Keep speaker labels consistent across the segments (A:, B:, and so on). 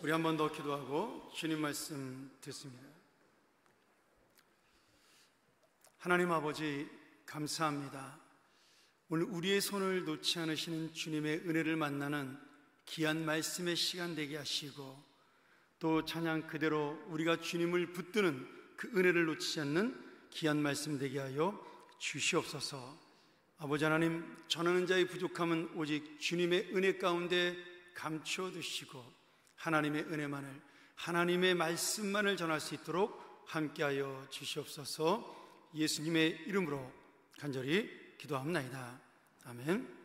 A: 우리 한 번 더 기도하고 주님 말씀 듣습니다. 하나님 아버지, 감사합니다. 오늘 우리의 손을 놓지 않으시는 주님의 은혜를 만나는 귀한 말씀의 시간 되게 하시고, 또 찬양 그대로 우리가 주님을 붙드는 그 은혜를 놓치지 않는 귀한 말씀 되게 하여 주시옵소서. 아버지 하나님, 전하는 자의 부족함은 오직 주님의 은혜 가운데 감추어 두시고 하나님의 은혜만을, 하나님의 말씀만을 전할 수 있도록 함께하여 주시옵소서. 예수님의 이름으로 간절히 기도합나이다. 아멘.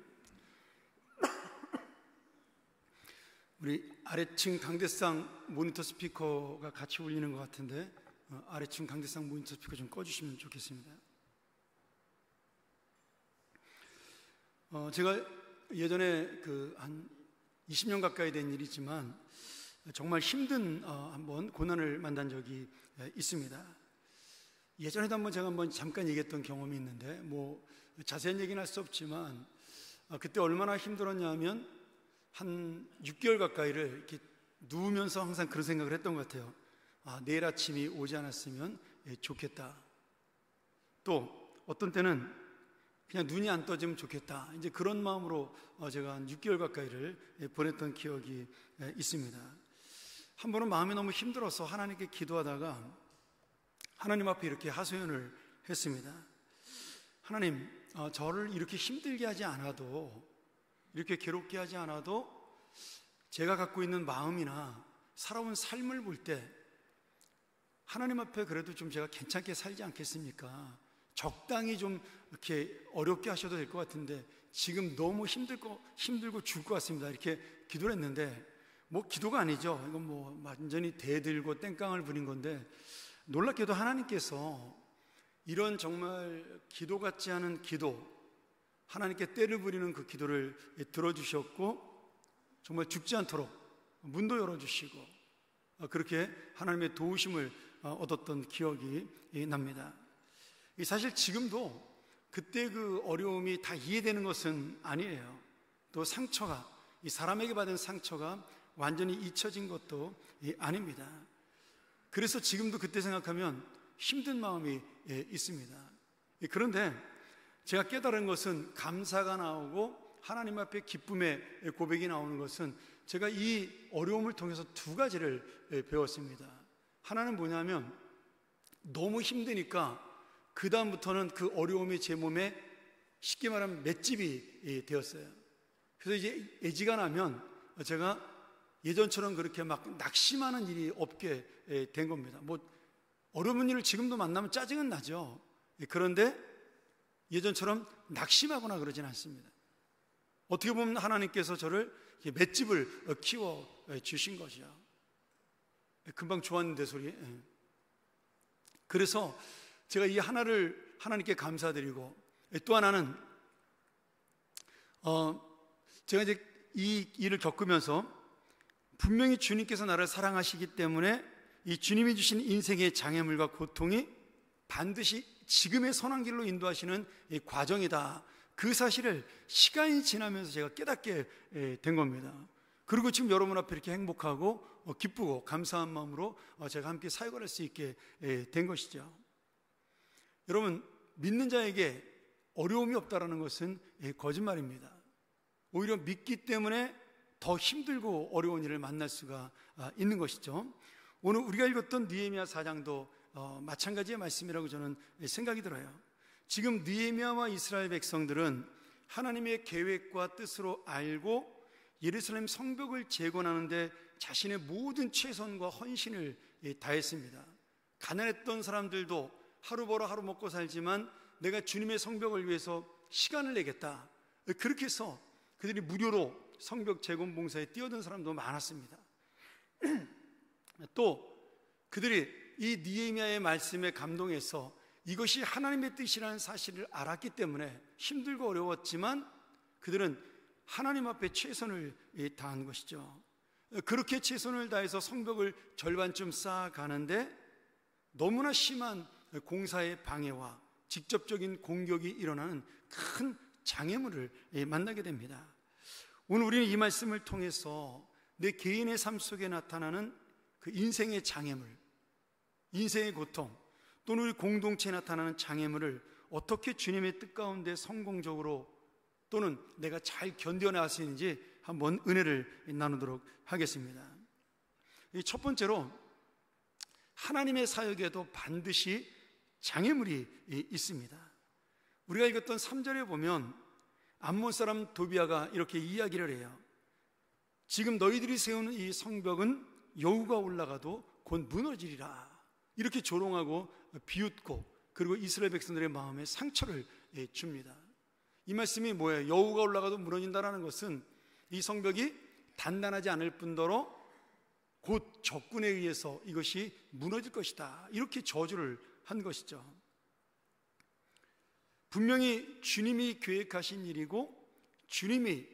A: 우리 아래층 강대상 모니터 스피커가 같이 울리는 것 같은데 아래층 강대상 모니터 스피커 좀 꺼주시면 좋겠습니다. 제가 예전에 한 20년 가까이 된 일이지만 정말 힘든 한번 고난을 만난 적이 있습니다. 예전에도 한번 잠깐 얘기했던 경험이 있는데 자세한 얘기는 할 수 없지만 그때 얼마나 힘들었냐면 한 6개월 가까이를 이렇게 누우면서 항상 그런 생각을 했던 것 같아요. 내일 아침이 오지 않았으면 좋겠다. 또 어떤 때는 그냥 눈이 안 떠지면 좋겠다. 이제 그런 마음으로 제가 한 6개월 가까이를 보냈던 기억이 있습니다. 한 번은 마음이 너무 힘들어서 하나님께 기도하다가 하나님 앞에 이렇게 하소연을 했습니다. 하나님, 저를 이렇게 힘들게 하지 않아도, 이렇게 괴롭게 하지 않아도 제가 갖고 있는 마음이나 살아온 삶을 볼 때 하나님 앞에 그래도 좀 제가 괜찮게 살지 않겠습니까? 적당히 좀 이렇게 어렵게 하셔도 될 것 같은데 지금 너무 힘들고 죽을 것 같습니다. 이렇게 기도를 했는데 기도가 아니죠. 이건 완전히 대들고 땡깡을 부린 건데, 놀랍게도 하나님께서 이런 정말 기도 같지 않은 기도, 하나님께 때를 부리는 그 기도를 들어주셨고 정말 죽지 않도록 문도 열어주시고 그렇게 하나님의 도우심을 얻었던 기억이 납니다. 사실 지금도 그때 그 어려움이 다 이해되는 것은 아니에요. 또 상처가, 이 사람에게 받은 상처가 완전히 잊혀진 것도 아닙니다. 그래서 지금도 그때 생각하면 힘든 마음이 있습니다. 그런데 제가 깨달은 것은, 감사가 나오고 하나님 앞에 기쁨의 고백이 나오는 것은, 제가 이 어려움을 통해서 두 가지를 배웠습니다. 하나는 뭐냐면, 너무 힘드니까 그 다음부터는 그 어려움이 제 몸에 쉽게 말하면 맷집이 되었어요. 그래서 이제 애지가 나면 제가 예전처럼 그렇게 막 낙심하는 일이 없게 된 겁니다. 어려운 일을 지금도 만나면 짜증은 나죠. 그런데 예전처럼 낙심하거나 그러진 않습니다. 어떻게 보면 하나님께서 저를 맷집을 키워 주신 것이죠. 금방 좋았는데 소리. 그래서 제가 이 하나를 하나님께 감사드리고, 또 하나는 제가 이제 이 일을 겪으면서 분명히 주님께서 나를 사랑하시기 때문에 이 주님이 주신 인생의 장애물과 고통이 반드시 지금의 선한 길로 인도하시는 이 과정이다. 그 사실을 시간이 지나면서 제가 깨닫게 된 겁니다. 그리고 지금 여러분 앞에 이렇게 행복하고 기쁘고 감사한 마음으로 제가 함께 사역을 할 수 있게 된 것이죠. 여러분, 믿는 자에게 어려움이 없다라는 것은 거짓말입니다. 오히려 믿기 때문에 더 힘들고 어려운 일을 만날 수가 있는 것이죠. 오늘 우리가 읽었던 느헤미야 4장도 마찬가지의 말씀이라고 저는 생각이 들어요. 지금 느헤미야와 이스라엘 백성들은 하나님의 계획과 뜻으로 알고 예루살렘 성벽을 재건하는데 자신의 모든 최선과 헌신을 다했습니다. 가난했던 사람들도 하루 벌어 하루 먹고 살지만 내가 주님의 성벽을 위해서 시간을 내겠다. 그렇게 해서 그들이 무료로 성벽 재건 봉사에 뛰어든 사람도 많았습니다. 또 그들이 이 느헤미야의 말씀에 감동해서 이것이 하나님의 뜻이라는 사실을 알았기 때문에 힘들고 어려웠지만 그들은 하나님 앞에 최선을 다한 것이죠. 그렇게 최선을 다해서 성벽을 절반쯤 쌓아가는데 너무나 심한 공사의 방해와 직접적인 공격이 일어나는 큰 장애물을 만나게 됩니다. 오늘 우리는 이 말씀을 통해서 내 개인의 삶 속에 나타나는 그 인생의 장애물, 인생의 고통, 또는 우리 공동체에 나타나는 장애물을 어떻게 주님의 뜻 가운데 성공적으로 또는 내가 잘 견뎌낼 수 있는지 한번 은혜를 나누도록 하겠습니다. 첫 번째로, 하나님의 사역에도 반드시 장애물이 있습니다. 우리가 읽었던 3절에 보면 암몬 사람 도비아가 이렇게 이야기를 해요. 지금 너희들이 세우는 이 성벽은 여우가 올라가도 곧 무너지리라. 이렇게 조롱하고 비웃고, 그리고 이스라엘 백성들의 마음에 상처를 줍니다. 이 말씀이 뭐예요? 여우가 올라가도 무너진다는 것은 이 성벽이 단단하지 않을 뿐더러 곧 적군에 의해서 이것이 무너질 것이다, 이렇게 저주를 한 것이죠. 분명히 주님이 계획하신 일이고 주님이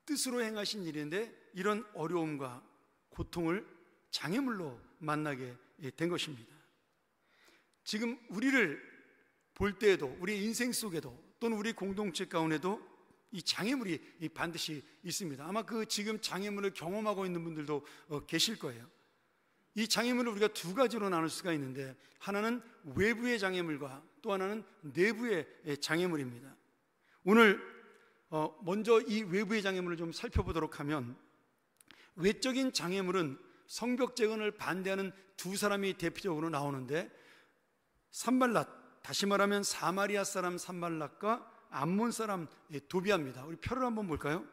A: 뜻으로 행하신 일인데, 이런 어려움과 고통을 장애물로 만나게 된 것입니다. 지금 우리를 볼 때에도, 우리 인생 속에도, 또는 우리 공동체 가운데도 이 장애물이 반드시 있습니다. 아마 그 지금 장애물을 경험하고 있는 분들도 계실 거예요. 이 장애물을 우리가 두 가지로 나눌 수가 있는데, 하나는 외부의 장애물과 또 하나는 내부의 장애물입니다. 오늘 먼저 이 외부의 장애물을 좀 살펴보도록 하면, 외적인 장애물은 성벽 재건을 반대하는 두 사람이 대표적으로 나오는데, 산발랏, 다시 말하면 사마리아 사람 산발랏과 암몬 사람 도비아입니다. 우리 표를 한번 볼까요?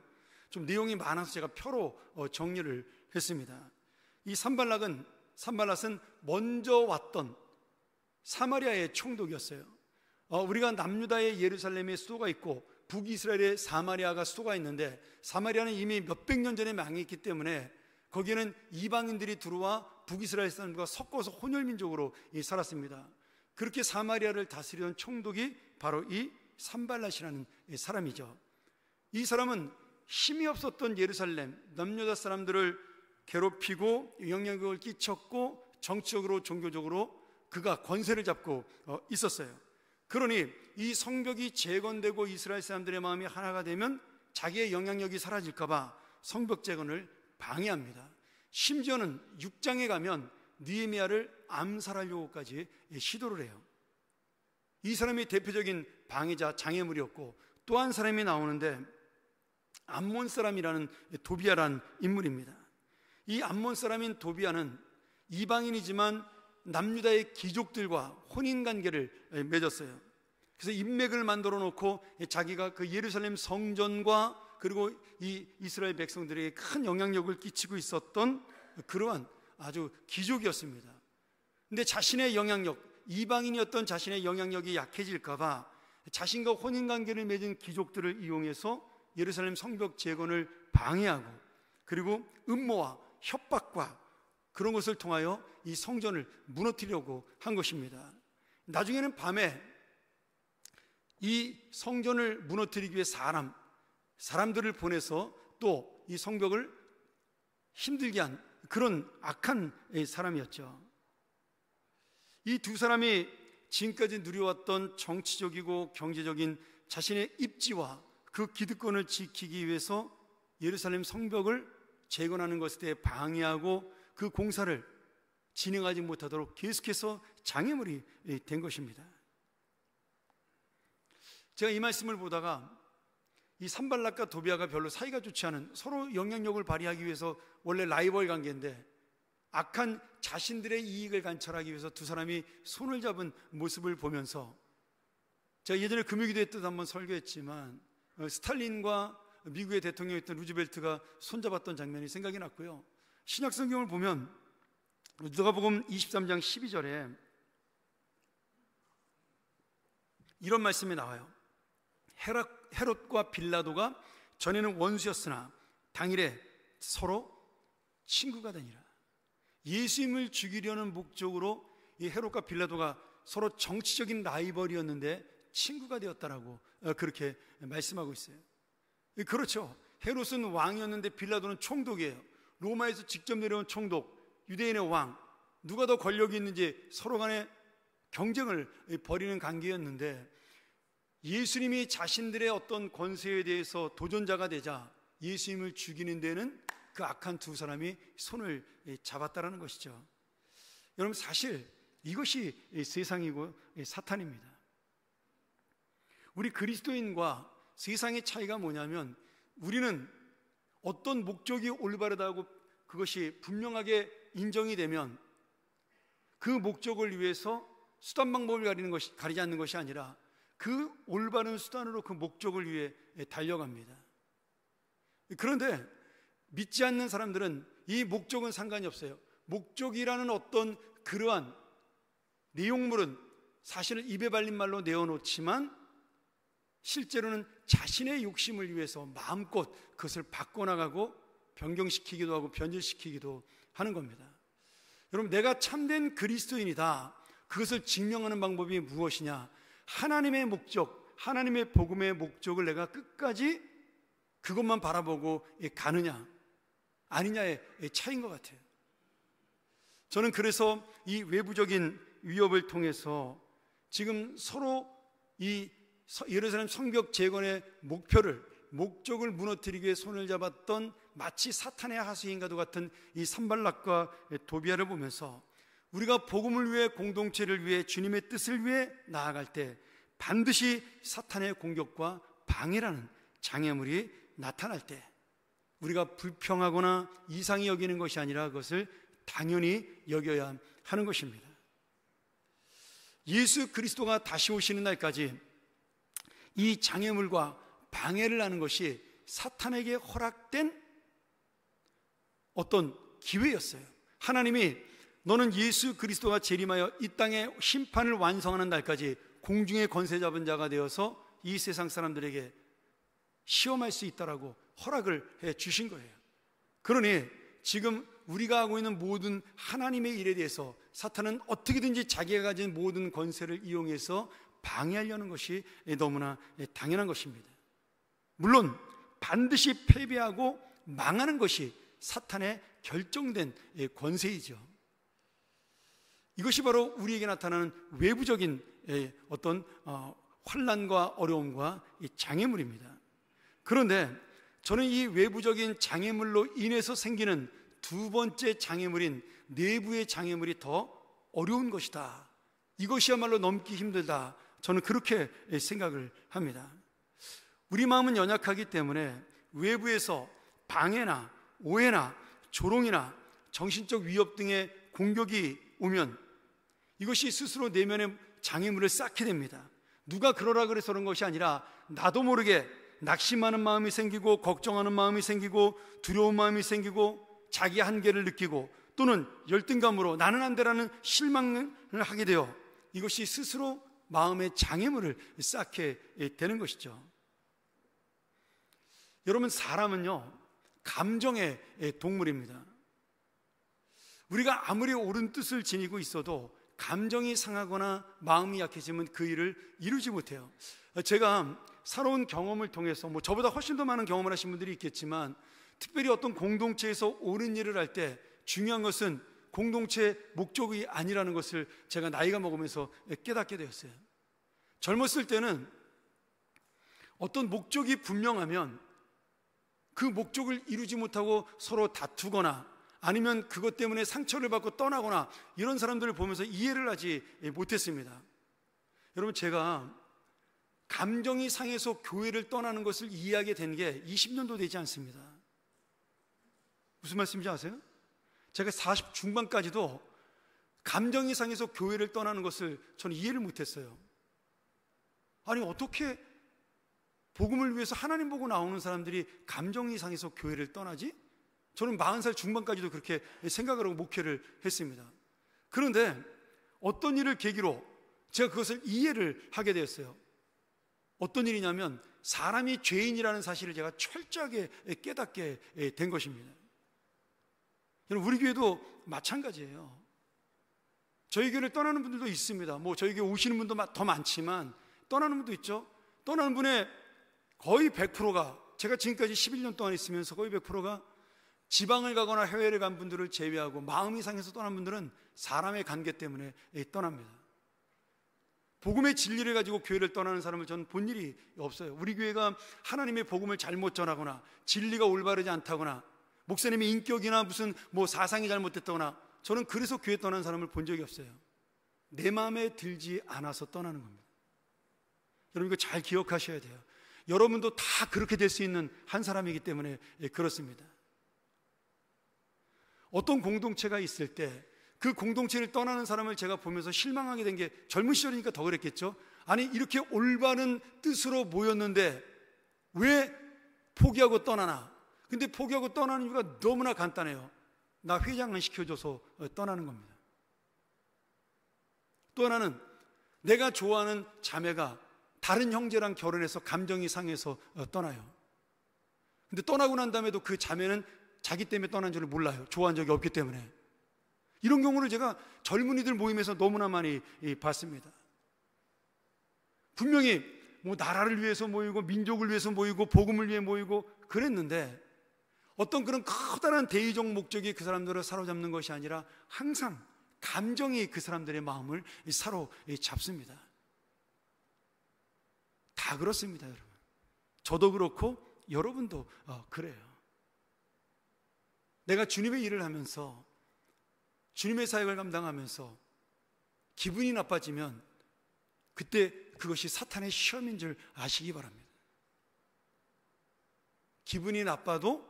A: 좀 내용이 많아서 제가 표로 정리를 했습니다. 이 산발랏은 먼저 왔던 사마리아의 총독이었어요. 우리가 남유다의 예루살렘에 수도가 있고 북이스라엘의 사마리아가 수도가 있는데, 사마리아는 이미 몇백 년 전에 망했기 때문에 거기에는 이방인들이 들어와 북이스라엘 사람들과 섞어서 혼혈민족으로 살았습니다. 그렇게 사마리아를 다스리던 총독이 바로 이 산발랏이라는 사람이죠. 이 사람은 힘이 없었던 예루살렘 남유다 사람들을 괴롭히고 영향력을 끼쳤고, 정치적으로 종교적으로 그가 권세를 잡고 있었어요. 그러니 이 성벽이 재건되고 이스라엘 사람들의 마음이 하나가 되면 자기의 영향력이 사라질까 봐 성벽 재건을 방해합니다. 심지어는 6장에 가면 느헤미야를 암살하려고까지 시도를 해요. 이 사람이 대표적인 방해자, 장애물이었고, 또 한 사람이 나오는데 암몬 사람이라는 도비아라는 인물입니다. 이 암몬 사람인 도비아는 이방인이지만 남유다의 귀족들과 혼인관계를 맺었어요. 그래서 인맥을 만들어 놓고 자기가 그 예루살렘 성전과 그리고 이 이스라엘 백성들에게 큰 영향력을 끼치고 있었던 그러한 아주 귀족이었습니다. 근데 자신의 영향력, 이방인이었던 자신의 영향력이 약해질까 봐 자신과 혼인관계를 맺은 귀족들을 이용해서 예루살렘 성벽 재건을 방해하고, 그리고 음모와 협박과 그런 것을 통하여 이 성전을 무너뜨리려고 한 것입니다. 나중에는 밤에 이 성전을 무너뜨리기 위해 사람들을 보내서 또 이 성벽을 힘들게 한 그런 악한 사람이었죠. 이 두 사람이 지금까지 누려왔던 정치적이고 경제적인 자신의 입지와 그 기득권을 지키기 위해서 예루살렘 성벽을 재건하는 것에 대해 방해하고 그 공사를 진행하지 못하도록 계속해서 장애물이 된 것입니다. 제가 이 말씀을 보다가 이 산발랏과 도비아가 별로 사이가 좋지 않은, 서로 영향력을 발휘하기 위해서 원래 라이벌 관계인데 악한 자신들의 이익을 관철하기 위해서 두 사람이 손을 잡은 모습을 보면서, 제가 예전에 금요기도회 때도 한번 설교했지만 스탈린과 미국의 대통령이었던 루즈벨트가 손잡았던 장면이 생각이 났고요. 신약 성경을 보면 누가복음 23장 12절에 이런 말씀이 나와요. 헤롯과 빌라도가 전에는 원수였으나 당일에 서로 친구가 되니라. 예수님을 죽이려는 목적으로 이 헤롯과 빌라도가 서로 정치적인 라이벌이었는데 친구가 되었다라고 그렇게 말씀하고 있어요. 그렇죠. 헤롯은 왕이었는데 빌라도는 총독이에요. 로마에서 직접 내려온 총독, 유대인의 왕, 누가 더 권력이 있는지 서로 간에 경쟁을 벌이는 관계였는데, 예수님이 자신들의 어떤 권세에 대해서 도전자가 되자 예수님을 죽이는 데는 그 악한 두 사람이 손을 잡았다라는 것이죠. 여러분, 사실 이것이 세상이고 사탄입니다. 우리 그리스도인과 세상의 차이가 뭐냐면, 우리는 어떤 목적이 올바르다고 그것이 분명하게 인정이 되면 그 목적을 위해서 수단 방법을 가리지 않는 것이 아니라 그 올바른 수단으로 그 목적을 위해 달려갑니다. 그런데 믿지 않는 사람들은 이 목적은 상관이 없어요. 목적이라는 어떤 그러한 내용물은 사실은 입에 발린 말로 내어놓지만 실제로는 자신의 욕심을 위해서 마음껏 그것을 바꿔나가고 변경시키기도 하고 변질시키기도 하는 겁니다. 여러분, 내가 참된 그리스도인이다, 그것을 증명하는 방법이 무엇이냐? 하나님의 목적, 하나님의 복음의 목적을 내가 끝까지 그것만 바라보고 가느냐 아니냐의 차이인 것 같아요. 저는 그래서 이 외부적인 위협을 통해서 지금 서로 이 예루살렘 성벽 재건의 목적을 무너뜨리기 위해 손을 잡았던 마치 사탄의 하수인과도 같은 이 산발락과 도비아를 보면서 우리가 복음을 위해, 공동체를 위해, 주님의 뜻을 위해 나아갈 때 반드시 사탄의 공격과 방해라는 장애물이 나타날 때 우리가 불평하거나 이상히 여기는 것이 아니라 그것을 당연히 여겨야 하는 것입니다. 예수 그리스도가 다시 오시는 날까지 이 장애물과 방해를 하는 것이 사탄에게 허락된 어떤 기회였어요. 하나님이 너는 예수 그리스도가 재림하여 이 땅의 심판을 완성하는 날까지 공중의 권세 잡은 자가 되어서 이 세상 사람들에게 시험할 수 있다라고 허락을 해 주신 거예요. 그러니 지금 우리가 하고 있는 모든 하나님의 일에 대해서 사탄은 어떻게든지 자기가 가진 모든 권세를 이용해서 방해하려는 것이 너무나 당연한 것입니다. 물론 반드시 패배하고 망하는 것이 사탄의 결정된 권세이죠. 이것이 바로 우리에게 나타나는 외부적인 어떤 환난과 어려움과 장애물입니다. 그런데 저는 이 외부적인 장애물로 인해서 생기는 두 번째 장애물인 내부의 장애물이 더 어려운 것이다, 이것이야말로 넘기 힘들다, 저는 그렇게 생각을 합니다. 우리 마음은 연약하기 때문에 외부에서 방해나 오해나 조롱이나 정신적 위협 등의 공격이 오면 이것이 스스로 내면의 장애물을 쌓게 됩니다. 누가 그러라 그래서 그런 것이 아니라 나도 모르게 낙심하는 마음이 생기고 걱정하는 마음이 생기고 두려운 마음이 생기고 자기 한계를 느끼고 또는 열등감으로 나는 안 되라는 실망을 하게 되어 이것이 스스로 마음의 장애물을 쌓게 되는 것이죠. 여러분, 사람은요 감정의 동물입니다. 우리가 아무리 옳은 뜻을 지니고 있어도 감정이 상하거나 마음이 약해지면 그 일을 이루지 못해요. 제가 살아온 경험을 통해서 저보다 훨씬 더 많은 경험을 하신 분들이 있겠지만 특별히 어떤 공동체에서 옳은 일을 할 때 중요한 것은 공동체의 목적이 아니라는 것을 제가 나이가 먹으면서 깨닫게 되었어요. 젊었을 때는 어떤 목적이 분명하면 그 목적을 이루지 못하고 서로 다투거나 아니면 그것 때문에 상처를 받고 떠나거나 이런 사람들을 보면서 이해를 하지 못했습니다. 여러분, 제가 감정이 상해서 교회를 떠나는 것을 이해하게 된 게 20년도 되지 않습니다. 무슨 말씀인지 아세요? 제가 40 중반까지도 감정이 상해서 교회를 떠나는 것을 저는 이해를 못했어요. 아니, 어떻게 복음을 위해서 하나님 보고 나오는 사람들이 감정이 상해서 교회를 떠나지? 저는 40살 중반까지도 그렇게 생각을 하고 목회를 했습니다. 그런데 어떤 일을 계기로 제가 그것을 이해를 하게 되었어요. 어떤 일이냐면 사람이 죄인이라는 사실을 제가 철저하게 깨닫게 된 것입니다. 여러분, 우리 교회도 마찬가지예요. 저희 교회를 떠나는 분들도 있습니다. 저희 교회 오시는 분도 더 많지만 떠나는 분도 있죠. 떠나는 분의 거의 100%가, 제가 지금까지 11년 동안 있으면서 거의 100%가 지방을 가거나 해외를 간 분들을 제외하고 마음이 상해서 떠난 분들은 사람의 관계 때문에 떠납니다. 복음의 진리를 가지고 교회를 떠나는 사람을 저는 본 일이 없어요. 우리 교회가 하나님의 복음을 잘못 전하거나 진리가 올바르지 않다거나 목사님의 인격이나 무슨 뭐 사상이 잘못됐다거나, 저는 그래서 교회 떠난 사람을 본 적이 없어요. 내 마음에 들지 않아서 떠나는 겁니다. 여러분 이거 잘 기억하셔야 돼요. 여러분도 다 그렇게 될 수 있는 한 사람이기 때문에 그렇습니다. 어떤 공동체가 있을 때 그 공동체를 떠나는 사람을 제가 보면서 실망하게 된 게, 젊은 시절이니까 더 그랬겠죠. 아니 이렇게 올바른 뜻으로 모였는데 왜 포기하고 떠나나? 근데 포기하고 떠나는 이유가 너무나 간단해요. 나 회장을 시켜줘서 떠나는 겁니다. 또 하나는 내가 좋아하는 자매가 다른 형제랑 결혼해서 감정이 상해서 떠나요. 근데 떠나고 난 다음에도 그 자매는 자기 때문에 떠난 줄을 몰라요. 좋아한 적이 없기 때문에. 이런 경우를 제가 젊은이들 모임에서 너무나 많이 봤습니다. 분명히 뭐 나라를 위해서 모이고 민족을 위해서 모이고 복음을 위해 모이고 그랬는데, 어떤 그런 커다란 대의적 목적이 그 사람들을 사로잡는 것이 아니라 항상 감정이 그 사람들의 마음을 사로잡습니다. 다 그렇습니다, 여러분. 저도 그렇고 여러분도 그래요. 내가 주님의 일을 하면서, 주님의 사역을 감당하면서 기분이 나빠지면 그때 그것이 사탄의 시험인 줄 아시기 바랍니다. 기분이 나빠도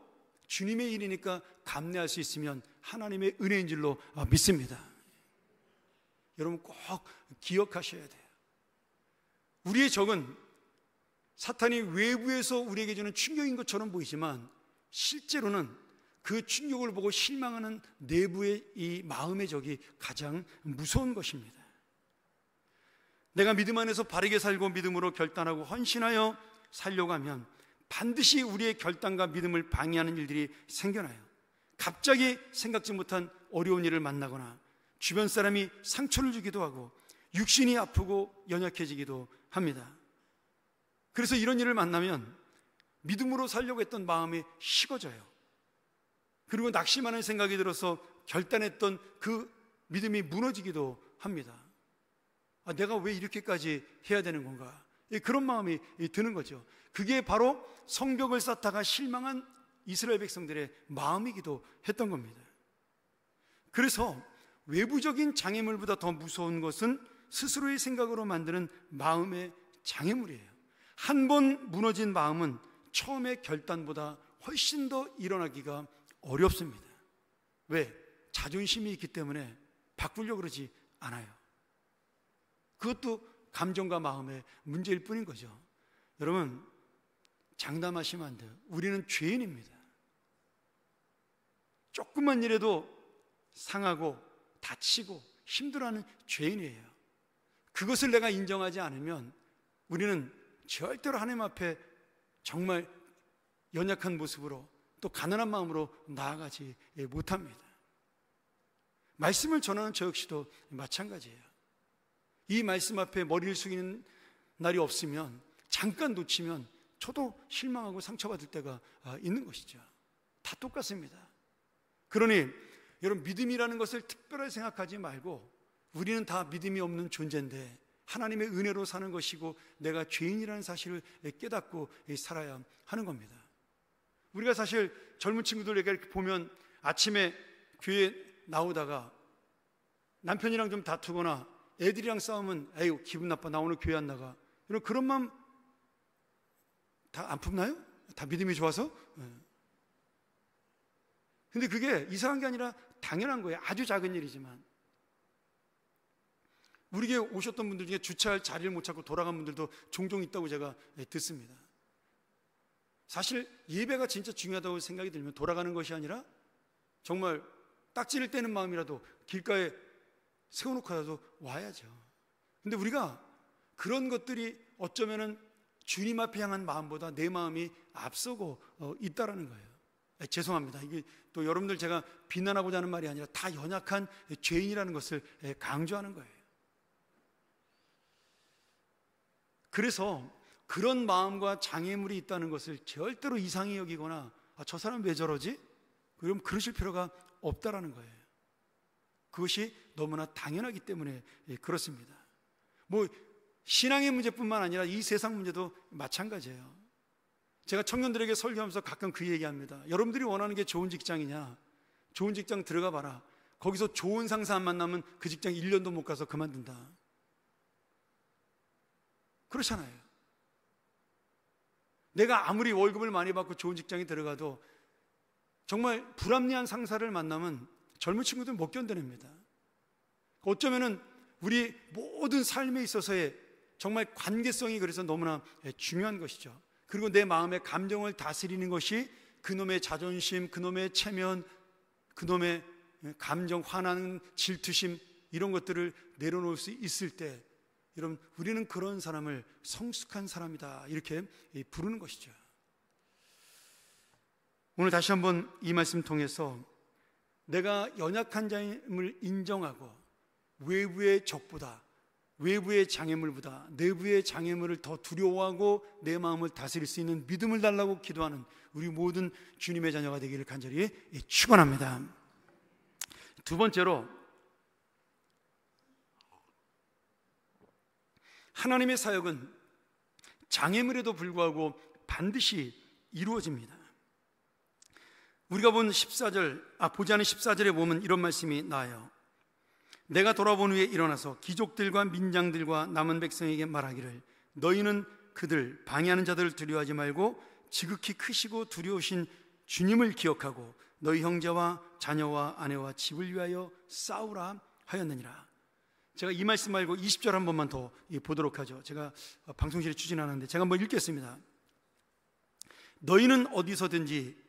A: 주님의 일이니까 감내할 수 있으면 하나님의 은혜인 줄로 믿습니다. 여러분 꼭 기억하셔야 돼요. 우리의 적은 사탄이 외부에서 우리에게 주는 충격인 것처럼 보이지만, 실제로는 그 충격을 보고 실망하는 내부의 이 마음의 적이 가장 무서운 것입니다. 내가 믿음 안에서 바르게 살고 믿음으로 결단하고 헌신하여 살려고 하면 반드시 우리의 결단과 믿음을 방해하는 일들이 생겨나요. 갑자기 생각지 못한 어려운 일을 만나거나 주변 사람이 상처를 주기도 하고 육신이 아프고 연약해지기도 합니다. 그래서 이런 일을 만나면 믿음으로 살려고 했던 마음이 식어져요. 그리고 낙심하는 생각이 들어서 결단했던 그 믿음이 무너지기도 합니다. 내가 왜 이렇게까지 해야 되는 건가? 그런 마음이 드는 거죠. 그게 바로 성벽을 쌓다가 실망한 이스라엘 백성들의 마음이기도 했던 겁니다. 그래서 외부적인 장애물보다 더 무서운 것은 스스로의 생각으로 만드는 마음의 장애물이에요. 한 번 무너진 마음은 처음의 결단보다 훨씬 더 일어나기가 어렵습니다. 왜? 자존심이 있기 때문에 바꾸려고 그러지 않아요. 그것도 감정과 마음의 문제일 뿐인 거죠. 여러분, 장담하시면 안 돼요. 우리는 죄인입니다. 조금만 일해도 상하고 다치고 힘들어하는 죄인이에요. 그것을 내가 인정하지 않으면 우리는 절대로 하나님 앞에 정말 연약한 모습으로 또 가난한 마음으로 나아가지 못합니다. 말씀을 전하는 저 역시도 마찬가지예요. 이 말씀 앞에 머리를 숙이는 날이 없으면, 잠깐 놓치면 저도 실망하고 상처받을 때가 있는 것이죠. 다 똑같습니다. 그러니 여러분, 믿음이라는 것을 특별하게 생각하지 말고 우리는 다 믿음이 없는 존재인데 하나님의 은혜로 사는 것이고 내가 죄인이라는 사실을 깨닫고 살아야 하는 겁니다. 우리가 사실 젊은 친구들에게 이렇게 보면 아침에 교회 나오다가 남편이랑 좀 다투거나 애들이랑 싸우면 에휴 기분 나빠 나 오늘 교회 안 나가, 이런 그런 마음 다 안 품나요? 다 믿음이 좋아서? 근데 그게 이상한 게 아니라 당연한 거예요. 아주 작은 일이지만. 우리에게 오셨던 분들 중에 주차할 자리를 못 찾고 돌아간 분들도 종종 있다고 제가 듣습니다. 사실 예배가 진짜 중요하다고 생각이 들면 돌아가는 것이 아니라 정말 딱지를 떼는 마음이라도 길가에 세워놓고라도 와야죠. 근데 우리가 그런 것들이 어쩌면은 주님 앞에 향한 마음보다 내 마음이 앞서고 있다라는 거예요. 죄송합니다. 이게 또 여러분들 제가 비난하고자 하는 말이 아니라 다 연약한 죄인이라는 것을 강조하는 거예요. 그래서 그런 마음과 장애물이 있다는 것을 절대로 이상히 여기거나 저 사람 왜 저러지? 그럼 그러실 필요가 없다라는 거예요. 그것이 너무나 당연하기 때문에 그렇습니다. 뭐 신앙의 문제뿐만 아니라 이 세상 문제도 마찬가지예요. 제가 청년들에게 설교하면서 가끔 그 얘기합니다. 여러분들이 원하는 게 좋은 직장이냐? 좋은 직장 들어가 봐라. 거기서 좋은 상사 안 만나면 그 직장 1년도 못 가서 그만둔다. 그렇잖아요. 내가 아무리 월급을 많이 받고 좋은 직장에 들어가도 정말 불합리한 상사를 만나면 젊은 친구들 못 견뎌냅니다. 어쩌면은 우리 모든 삶에 있어서의 정말 관계성이 그래서 너무나 중요한 것이죠. 그리고 내 마음의 감정을 다스리는 것이 그놈의 자존심, 그놈의 체면, 그놈의 감정, 화나는 질투심, 이런 것들을 내려놓을 수 있을 때, 여러분, 우리는 그런 사람을 성숙한 사람이다, 이렇게 부르는 것이죠. 오늘 다시 한번 이 말씀 통해서 내가 연약한 자임을 인정하고 외부의 적보다, 외부의 장애물보다 내부의 장애물을 더 두려워하고 내 마음을 다스릴 수 있는 믿음을 달라고 기도하는 우리 모든 주님의 자녀가 되기를 간절히 축원합니다. 두 번째로, 하나님의 사역은 장애물에도 불구하고 반드시 이루어집니다. 우리가 보지 않은 14절에 보면 이런 말씀이 나와요. 내가 돌아본 후에 일어나서 귀족들과 민장들과 남은 백성에게 말하기를, 너희는 그들 방해하는 자들을 두려워하지 말고 지극히 크시고 두려우신 주님을 기억하고 너희 형제와 자녀와 아내와 집을 위하여 싸우라 하였느니라. 제가 이 말씀 말고 20절 한 번만 더 보도록 하죠. 제가 방송실에 추진하는데 제가 한번 읽겠습니다. 너희는 어디서든지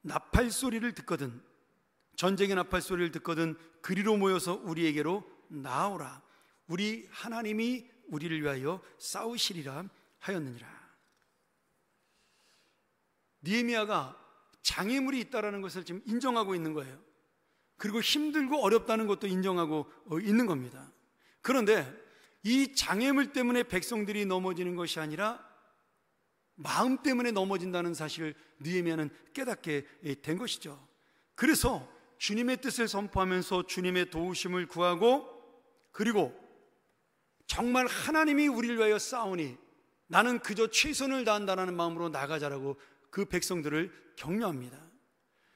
A: 나팔 소리를 듣거든, 전쟁의 나팔 소리를 듣거든 그리로 모여서 우리에게로 나오라. 우리 하나님이 우리를 위하여 싸우시리라 하였느니라. 느헤미야가 장애물이 있다는 것을 지금 인정하고 있는 거예요. 그리고 힘들고 어렵다는 것도 인정하고 있는 겁니다. 그런데 이 장애물 때문에 백성들이 넘어지는 것이 아니라 마음 때문에 넘어진다는 사실을 느헤미야는 깨닫게 된 것이죠. 그래서 주님의 뜻을 선포하면서 주님의 도우심을 구하고, 그리고 정말 하나님이 우리를 위하여 싸우니 나는 그저 최선을 다한다는 마음으로 나가자라고 그 백성들을 격려합니다.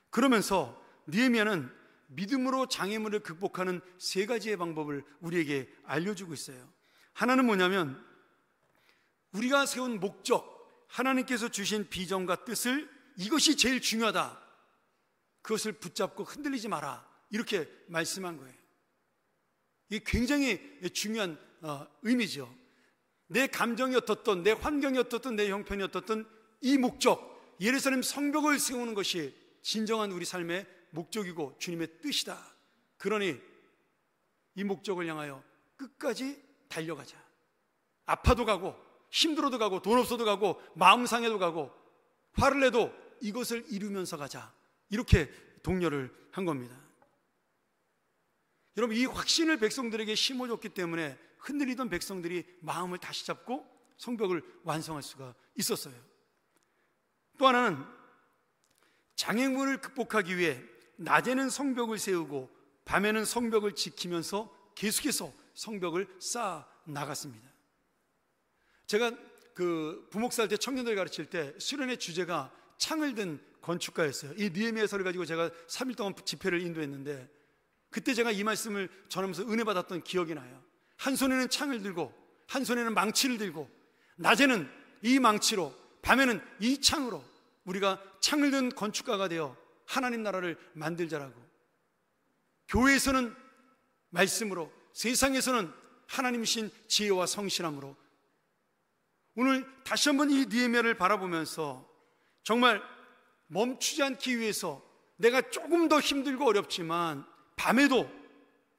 A: 그러면서 느헤미야는 믿음으로 장애물을 극복하는 세 가지의 방법을 우리에게 알려주고 있어요. 하나는 뭐냐면, 우리가 세운 목적, 하나님께서 주신 비전과 뜻을, 이것이 제일 중요하다, 그것을 붙잡고 흔들리지 마라, 이렇게 말씀한 거예요. 이게 굉장히 중요한 의미죠. 내 감정이 어떻든, 내 환경이 어떻든, 내 형편이 어떻든 이 목적, 예루살렘 성벽을 세우는 것이 진정한 우리 삶의 목적이고 주님의 뜻이다. 그러니 이 목적을 향하여 끝까지 달려가자. 아파도 가고 힘들어도 가고 돈 없어도 가고 마음 상해도 가고 화를 내도 이것을 이루면서 가자, 이렇게 독려를 한 겁니다. 여러분, 이 확신을 백성들에게 심어줬기 때문에 흔들리던 백성들이 마음을 다시 잡고 성벽을 완성할 수가 있었어요. 또 하나는 장애물을 극복하기 위해 낮에는 성벽을 세우고 밤에는 성벽을 지키면서 계속해서 성벽을 쌓아 나갔습니다. 제가 부목사할 때 청년들 가르칠 때 수련의 주제가 창을 든 건축가였어요. 이 느헤미야서를 가지고 제가 3일 동안 집회를 인도했는데, 그때 제가 이 말씀을 전하면서 은혜 받았던 기억이 나요. 한 손에는 창을 들고 한 손에는 망치를 들고, 낮에는 이 망치로, 밤에는 이 창으로 우리가 창을 든 건축가가 되어 하나님 나라를 만들자라고. 교회에서는 말씀으로, 세상에서는 하나님이신 지혜와 성실함으로. 오늘 다시 한번 이 느헤미야를 바라보면서 정말 멈추지 않기 위해서 내가 조금 더 힘들고 어렵지만 밤에도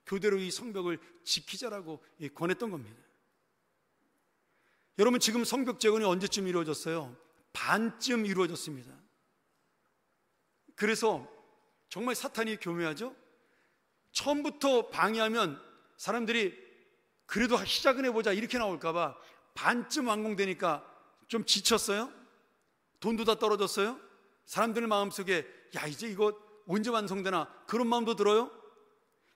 A: 교대로 이 성벽을 지키자라고 권했던 겁니다. 여러분, 지금 성벽 재건이 언제쯤 이루어졌어요? 반쯤 이루어졌습니다. 그래서 정말 사탄이 교묘하죠? 처음부터 방해하면 사람들이 그래도 시작은 해보자 이렇게 나올까봐 반쯤 완공되니까 좀 지쳤어요? 돈도 다 떨어졌어요? 사람들 마음속에 야, 이제 이거 언제 완성되나, 그런 마음도 들어요?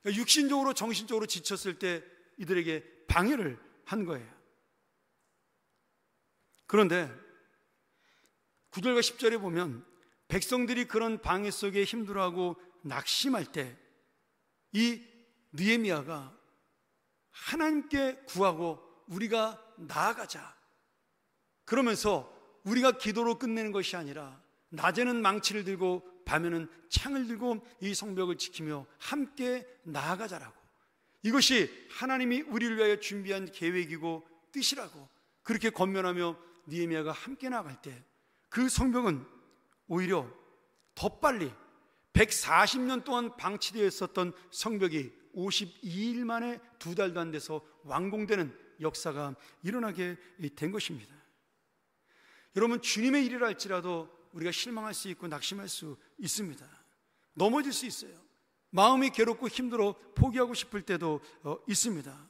A: 그러니까 육신적으로 정신적으로 지쳤을 때 이들에게 방해를 한 거예요. 그런데 9절과 10절에 보면 백성들이 그런 방해 속에 힘들어하고 낙심할 때 이 느헤미야가 하나님께 구하고 우리가 나아가자, 그러면서 우리가 기도로 끝내는 것이 아니라 낮에는 망치를 들고 밤에는 창을 들고 이 성벽을 지키며 함께 나아가자라고, 이것이 하나님이 우리를 위하여 준비한 계획이고 뜻이라고 그렇게 권면하며 느헤미야가 함께 나아갈 때 그 성벽은 오히려 더 빨리 140년 동안 방치되어 있었던 성벽이 52일 만에 2달도 안 돼서 완공되는 역사가 일어나게 된 것입니다. 여러분, 주님의 일이라 할지라도 우리가 실망할 수 있고 낙심할 수 있습니다. 넘어질 수 있어요. 마음이 괴롭고 힘들어 포기하고 싶을 때도 있습니다.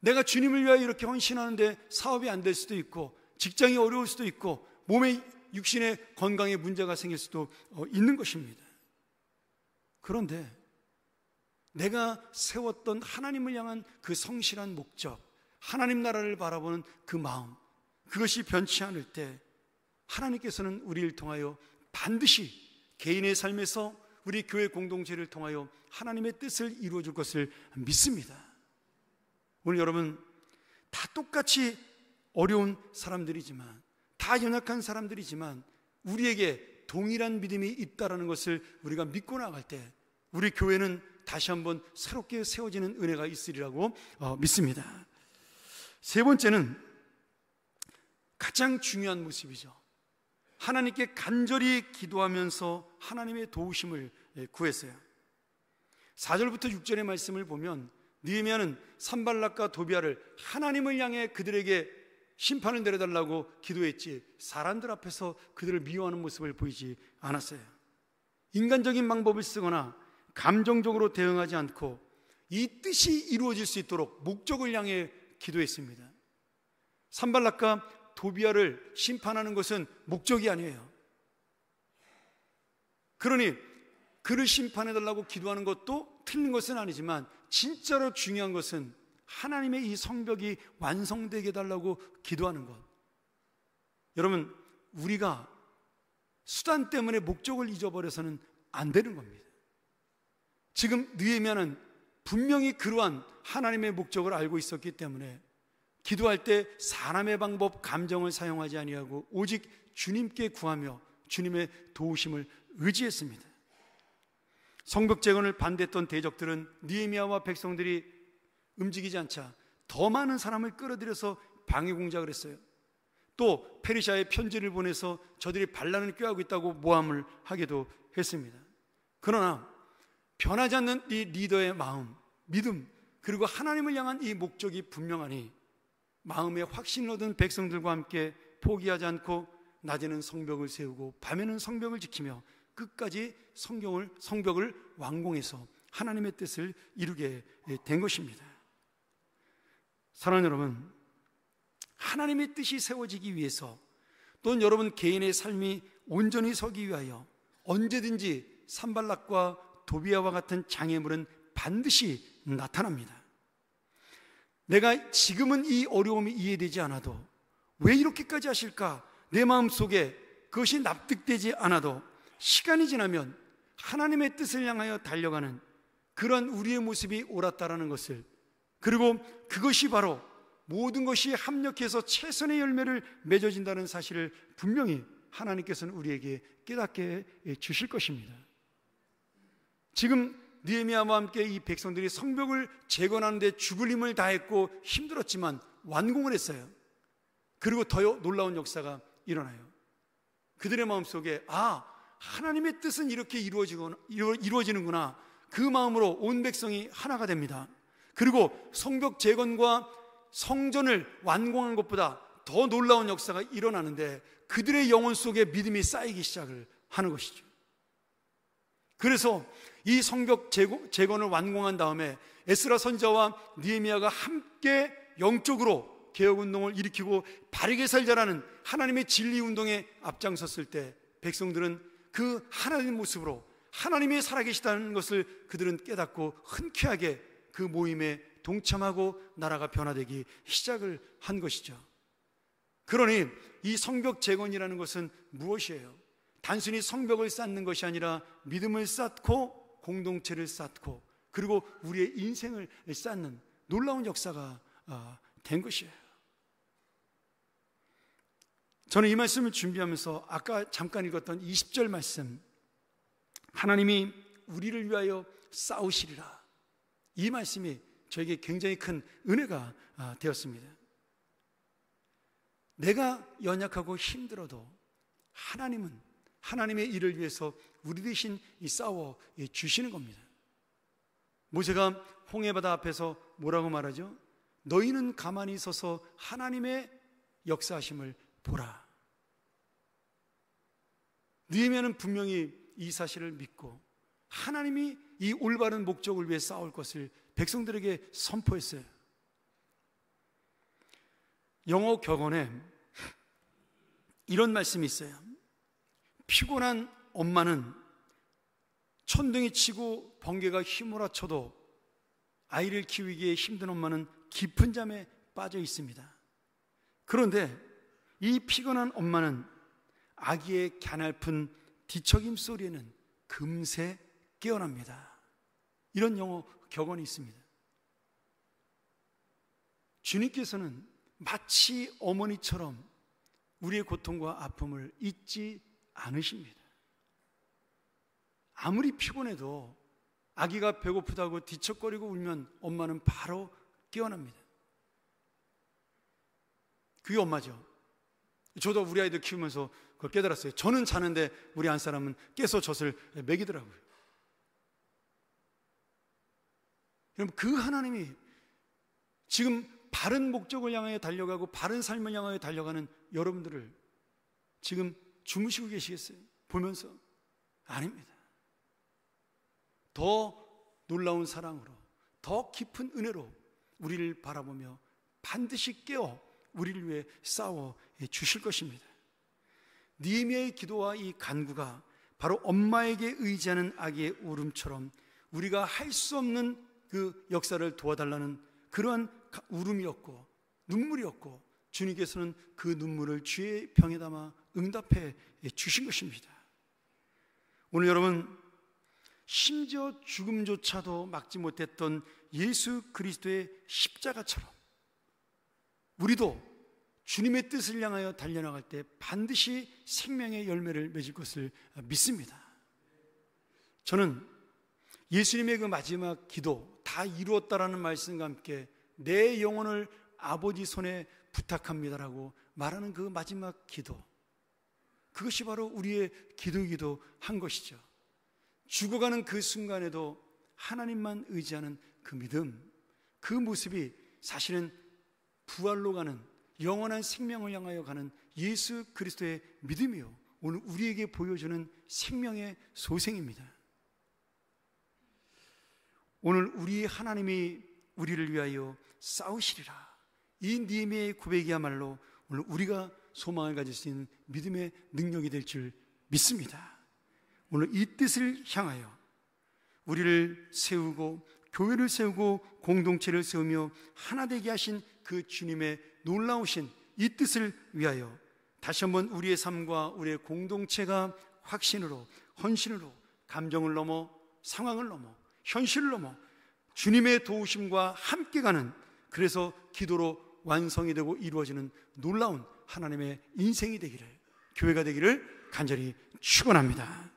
A: 내가 주님을 위하여 이렇게 헌신하는데 사업이 안 될 수도 있고, 직장이 어려울 수도 있고, 몸의 육신의 건강에 문제가 생길 수도 있는 것입니다. 그런데 내가 세웠던 하나님을 향한 그 성실한 목적, 하나님 나라를 바라보는 그 마음, 그것이 변치 않을 때 하나님께서는 우리를 통하여 반드시 개인의 삶에서 우리 교회 공동체를 통하여 하나님의 뜻을 이루어 줄 것을 믿습니다. 오늘 여러분, 다 똑같이 어려운 사람들이지만, 다 연약한 사람들이지만 우리에게 동일한 믿음이 있다는 것을 우리가 믿고 나갈 때 우리 교회는 다시 한번 새롭게 세워지는 은혜가 있으리라고 믿습니다. 세 번째는 가장 중요한 모습이죠. 하나님께 간절히 기도하면서 하나님의 도우심을 구했어요. 4절부터 6절의 말씀을 보면 느헤미야는 산발락과 도비야를 하나님을 향해 그들에게 심판을 내려달라고 기도했지, 사람들 앞에서 그들을 미워하는 모습을 보이지 않았어요. 인간적인 방법을 쓰거나 감정적으로 대응하지 않고 이 뜻이 이루어질 수 있도록 목적을 향해 기도했습니다. 산발락과 도비야를 심판하는 것은 목적이 아니에요. 그러니 그를 심판해달라고 기도하는 것도 틀린 것은 아니지만, 진짜로 중요한 것은 하나님의 이 성벽이 완성되게 해달라고 기도하는 것. 여러분, 우리가 수단 때문에 목적을 잊어버려서는 안 되는 겁니다. 지금 느헤미야는 분명히 그러한 하나님의 목적을 알고 있었기 때문에 기도할 때 사람의 방법, 감정을 사용하지 아니하고 오직 주님께 구하며 주님의 도우심을 의지했습니다. 성벽 재건을 반대했던 대적들은 느헤미야와 백성들이 움직이지 않자 더 많은 사람을 끌어들여서 방해 공작을 했어요. 또 페르시아에 편지를 보내서 저들이 반란을 꾀하고 있다고 모함을 하기도 했습니다. 그러나 변하지 않는 이 리더의 마음, 믿음, 그리고 하나님을 향한 이 목적이 분명하니 마음에 확신을 얻은 백성들과 함께 포기하지 않고 낮에는 성벽을 세우고 밤에는 성벽을 지키며 끝까지 성벽을 완공해서 하나님의 뜻을 이루게 된 것입니다. 사랑하는 여러분, 하나님의 뜻이 세워지기 위해서, 또는 여러분 개인의 삶이 온전히 서기 위하여 언제든지 산발락과 도비야와 같은 장애물은 반드시 나타납니다. 내가 지금은 이 어려움이 이해되지 않아도 왜 이렇게까지 하실까? 내 마음속에 그것이 납득되지 않아도 시간이 지나면 하나님의 뜻을 향하여 달려가는 그런 우리의 모습이 옳았다라는 것을, 그리고 그것이 바로 모든 것이 합력해서 최선의 열매를 맺어진다는 사실을 분명히 하나님께서는 우리에게 깨닫게 주실 것입니다. 지금 느헤미야와 함께 이 백성들이 성벽을 재건하는 데 죽을 힘을 다했고 힘들었지만 완공을 했어요. 그리고 더 놀라운 역사가 일어나요. 그들의 마음속에 하나님의 뜻은 이렇게 이루어지는구나, 그 마음으로 온 백성이 하나가 됩니다. 그리고 성벽 재건과 성전을 완공한 것보다 더 놀라운 역사가 일어나는데 그들의 영혼 속에 믿음이 쌓이기 시작을 하는 것이죠. 그래서 이 성벽 재건을 완공한 다음에 에스라 선지자와 느헤미야가 함께 영적으로 개혁운동을 일으키고 바르게 살자라는 하나님의 진리운동에 앞장섰을 때 백성들은 그 하나님의 모습으로 하나님이 살아계시다는 것을 그들은 깨닫고 흔쾌하게 그 모임에 동참하고 나라가 변화되기 시작을 한 것이죠. 그러니 이 성벽 재건이라는 것은 무엇이에요? 단순히 성벽을 쌓는 것이 아니라 믿음을 쌓고 공동체를 쌓고 그리고 우리의 인생을 쌓는 놀라운 역사가 된 것이에요. 저는 이 말씀을 준비하면서 아까 잠깐 읽었던 20절 말씀, 하나님이 우리를 위하여 싸우시리라, 이 말씀이 저에게 굉장히 큰 은혜가 되었습니다. 내가 연약하고 힘들어도 하나님은 하나님의 일을 위해서 우리 대신 싸워 주시는 겁니다. 모세가 홍해바다 앞에서 뭐라고 말하죠? 너희는 가만히 서서 하나님의 역사하심을 보라. 느헤미야는 분명히 이 사실을 믿고 하나님이 이 올바른 목적을 위해 싸울 것을 백성들에게 선포했어요. 영어 격언에 이런 말씀이 있어요. 피곤한 엄마는 천둥이 치고 번개가 휘몰아쳐도 아이를 키우기에 힘든 엄마는 깊은 잠에 빠져 있습니다. 그런데 이 피곤한 엄마는 아기의 갸냘픈 뒤척임 소리에는 금세 깨어납니다. 이런 영어 격언이 있습니다. 주님께서는 마치 어머니처럼 우리의 고통과 아픔을 잊지 않으십니다. 아무리 피곤해도 아기가 배고프다고 뒤척거리고 울면 엄마는 바로 깨어납니다. 그게 엄마죠. 저도 우리 아이들 키우면서 그걸 깨달았어요. 저는 자는데 우리 한 사람은 깨서 젖을 먹이더라고요. 여러분, 그 하나님이 지금 바른 목적을 향하여 달려가고 바른 삶을 향하여 달려가는 여러분들을 지금 주무시고 계시겠어요? 보면서? 아닙니다. 더 놀라운 사랑으로, 더 깊은 은혜로 우리를 바라보며 반드시 깨어 우리를 위해 싸워 주실 것입니다. 느헤미야의 기도와 이 간구가 바로 엄마에게 의지하는 아기의 울음처럼 우리가 할 수 없는 그 역사를 도와달라는 그러한 울음이었고 눈물이었고, 주님께서는 그 눈물을 주의 병에 담아 응답해 주신 것입니다. 오늘 여러분, 심지어 죽음조차도 막지 못했던 예수 그리스도의 십자가처럼 우리도 주님의 뜻을 향하여 달려나갈 때 반드시 생명의 열매를 맺을 것을 믿습니다. 저는 예수님의 그 마지막 기도, 다 이루었다라는 말씀과 함께 내 영혼을 아버지 손에 부탁합니다라고 말하는 그 마지막 기도, 그것이 바로 우리의 기도이기도 한 것이죠. 죽어가는 그 순간에도 하나님만 의지하는 그 믿음, 그 모습이 사실은 부활로 가는 영원한 생명을 향하여 가는 예수 그리스도의 믿음이요, 오늘 우리에게 보여주는 생명의 소생입니다. 오늘 우리 하나님이 우리를 위하여 싸우시리라, 이 느헤미야의 고백이야말로 오늘 우리가 소망을 가질 수 있는 믿음의 능력이 될 줄 믿습니다. 오늘 이 뜻을 향하여 우리를 세우고 교회를 세우고 공동체를 세우며 하나 되게 하신 그 주님의 놀라우신 이 뜻을 위하여 다시 한번 우리의 삶과 우리의 공동체가 확신으로, 헌신으로, 감정을 넘어 상황을 넘어 현실을 넘어 주님의 도우심과 함께 가는, 그래서 기도로 완성이 되고 이루어지는 놀라운 하나님의 인생이 되기를, 교회가 되기를 간절히 축원합니다.